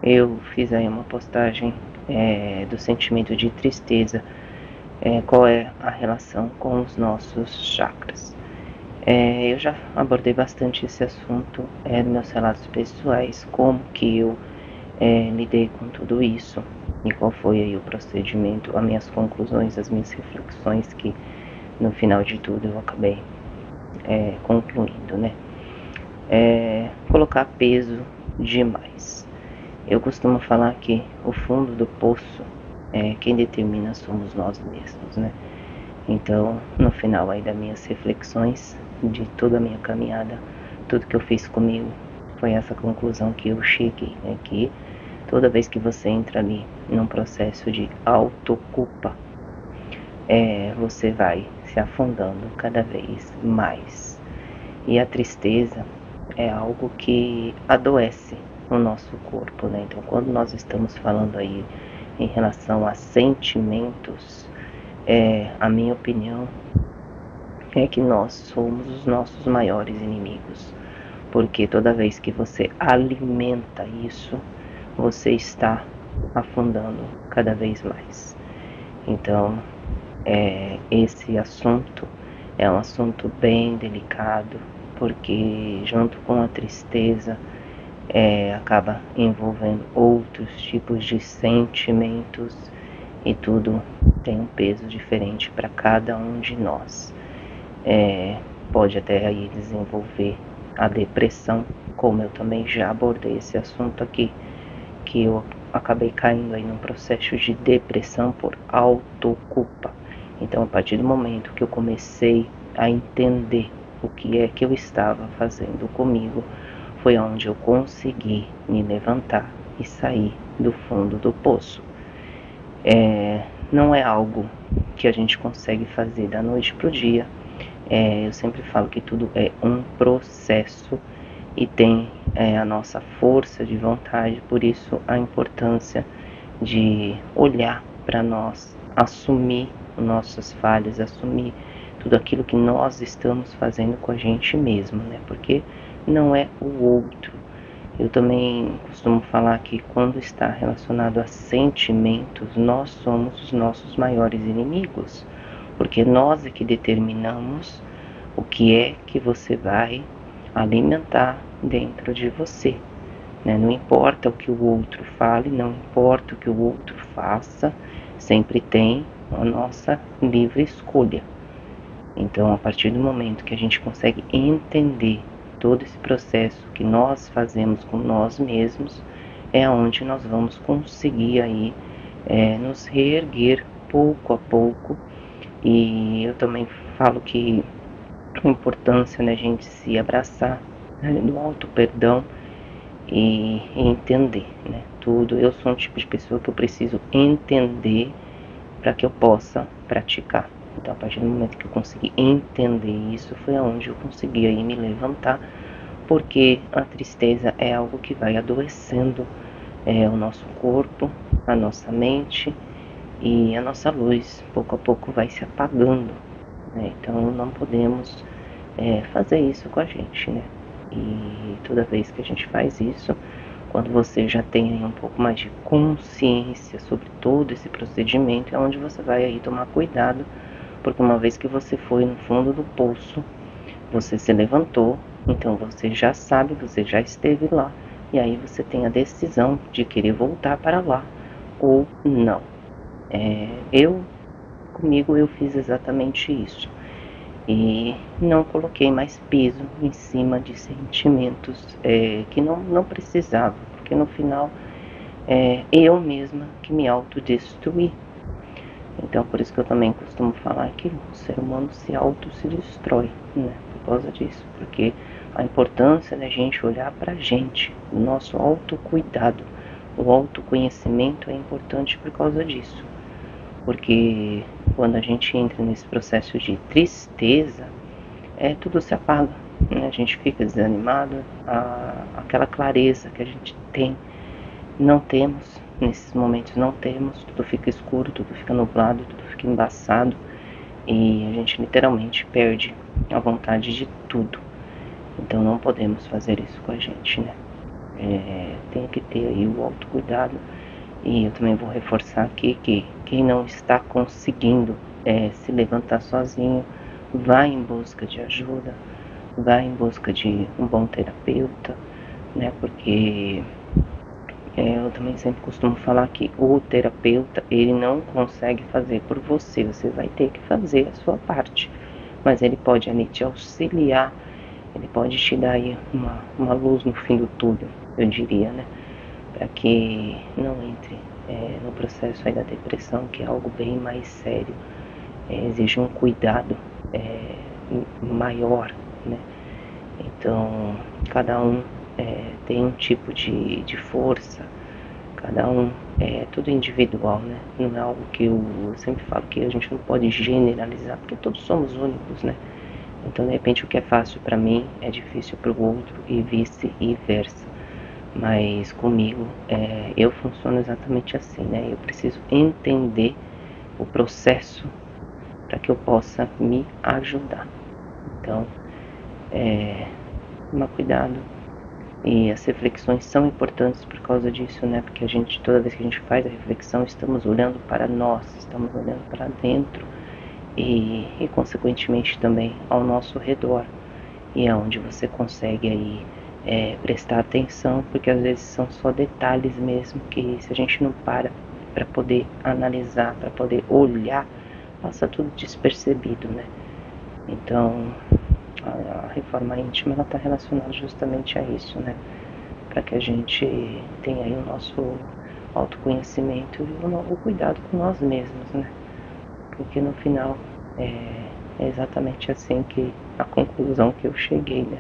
eu fiz aí uma postagem do sentimento de tristeza, qual é a relação com os nossos chakras. Eu já abordei bastante esse assunto nos meus relatos pessoais, como que eu lidei com tudo isso e qual foi aí o procedimento, as minhas conclusões, as minhas reflexões que no final de tudo eu acabei concluindo, né? Colocar peso demais. Eu costumo falar que o fundo do poço, quem determina somos nós mesmos, né? Então, no final aí das minhas reflexões, de toda a minha caminhada, tudo que eu fiz comigo, foi essa conclusão que eu cheguei, né? Que toda vez que você entra ali num processo de autoculpa, você vai se afundando cada vez mais. E a tristeza é algo que adoece o nosso corpo, né? Então, quando nós estamos falando aí em relação a sentimentos, a minha opinião é que nós somos os nossos maiores inimigos, porque toda vez que você alimenta isso, você está afundando cada vez mais. Então, esse assunto é um assunto bem delicado, porque junto com a tristeza acaba envolvendo outros tipos de sentimentos e tudo tem um peso diferente para cada um de nós. Pode até aí desenvolver a depressão, como eu também já abordei esse assunto aqui, que eu acabei caindo aí num processo de depressão por autoculpa. Então, a partir do momento que eu comecei a entender o que é que eu estava fazendo comigo, foi onde eu consegui me levantar e sair do fundo do poço. Não é algo que a gente consegue fazer da noite para o dia. Eu sempre falo que tudo é um processo e tem a nossa força de vontade, por isso a importância de olhar para nós, assumir nossas falhas, assumir tudo aquilo que nós estamos fazendo com a gente mesmo, né? Porque não é o outro. Eu também costumo falar que quando está relacionado a sentimentos, nós somos os nossos maiores inimigos, porque nós é que determinamos o que é que você vai alimentar dentro de você, né? Não importa o que o outro fale, não importa o que o outro faça, sempre tem a nossa livre escolha. Então, a partir do momento que a gente consegue entender todo esse processo que nós fazemos com nós mesmos, é onde nós vamos conseguir aí nos reerguer pouco a pouco. E eu também falo que a importância da gente se abraçar, né, do auto perdão e entender, né, tudo. Eu sou um tipo de pessoa que eu preciso entender para que eu possa praticar. Então, a partir do momento que eu consegui entender isso, foi aonde eu consegui aí me levantar, porque a tristeza é algo que vai adoecendo o nosso corpo, a nossa mente e a nossa luz, pouco a pouco vai se apagando, né? Então, não podemos fazer isso com a gente, né? E toda vez que a gente faz isso, quando você já tem aí um pouco mais de consciência sobre todo esse procedimento, é onde você vai aí tomar cuidado, porque uma vez que você foi no fundo do poço, você se levantou, então você já sabe, você já esteve lá, e aí você tem a decisão de querer voltar para lá ou não. Comigo, eu fiz exatamente isso. E não coloquei mais peso em cima de sentimentos que não precisava, porque no final eu mesma que me autodestruí. Então, por isso que eu também costumo falar que o ser humano se destrói, né? Por causa disso, porque a importância da gente olhar pra gente, o nosso autocuidado, o autoconhecimento é importante por causa disso. Porque quando a gente entra nesse processo de tristeza, tudo se apaga, né? A gente fica desanimado, aquela clareza que a gente tem, não temos, nesses momentos não temos, tudo fica escuro, tudo fica nublado, tudo fica embaçado e a gente literalmente perde a vontade de tudo. Então não podemos fazer isso com a gente, né? tem que ter aí o autocuidado. E eu também vou reforçar aqui que quem não está conseguindo se levantar sozinho, vá em busca de ajuda, vá em busca de um bom terapeuta, né? Porque eu também sempre costumo falar que o terapeuta, ele não consegue fazer por você, você vai ter que fazer a sua parte, mas ele pode ali te auxiliar, ele pode te dar aí uma luz no fim do túnel, eu diria, né? Para que não entre no processo aí da depressão, que é algo bem mais sério, exige um cuidado maior, né? Então, cada um tem um tipo de força, cada um é tudo individual, né? Não é algo que eu sempre falo que a gente não pode generalizar, porque todos somos únicos, né? Então, de repente, o que é fácil para mim é difícil para o outro e vice-versa. Mas comigo, eu funciono exatamente assim, né? Eu preciso entender o processo para que eu possa me ajudar. Então, tomar cuidado. E as reflexões são importantes por causa disso, né? Porque a gente, toda vez que a gente faz a reflexão, estamos olhando para nós, estamos olhando para dentro e consequentemente também ao nosso redor. E é onde você consegue aí prestar atenção, porque às vezes são só detalhes mesmo que se a gente não para poder analisar, para poder olhar, passa tudo despercebido, né? Então, a reforma íntima ela está relacionada justamente a isso, né? Para que a gente tenha aí o nosso autoconhecimento e o cuidado com nós mesmos, né? Porque no final é exatamente assim que a conclusão que eu cheguei, né?